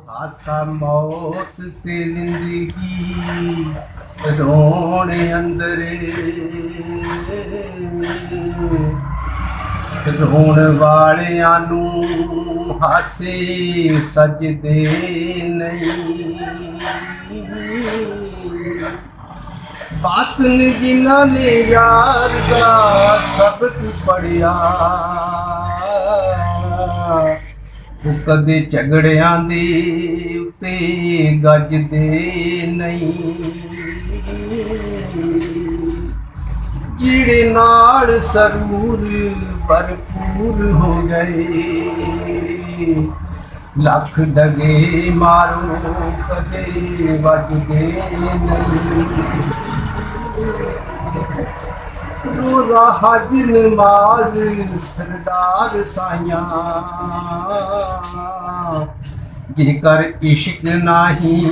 ਹਾਸਾ ਮੌਤ ਤੇ ਜ਼ਿੰਦਗੀ ਰੋਣ ਅੰਦਰੇ ਰੋਣ ਵਾਲਿਆਂ ਨੂੰ ਹਾਸੇ ਸਜਦੇ ਨਹੀਂ। ਬਾਤਨ ਜਿਨ੍ਹਾਂ ਨੇ ਯਾਰ ਦਾ ਸਬਕ ਪੜਿਆ ਉਹ ਕਦੇ ਝਗੜਿਆਂ ਦੇ ਉੱਤੇ ਗੱਜਦੇ ਨਹੀਂ। ਜਿਹੜੇ ਨਾਲ ਸਰੂਰ ਭਰਪੂਰ ਹੋ ਗਏ ਲੱਖ ਡਗੇ ਮਾਰੋ ਕਦੇ ਵੱਜਦੇ ਨਹੀਂ। ਰੋਜ਼ਾ ਹਜ ਨਮਾਜ਼ ਸਰਦਾਰ ਸਾਈਆਂ ਜੇਕਰ ਇਸ਼ਕ ਨਹੀਂ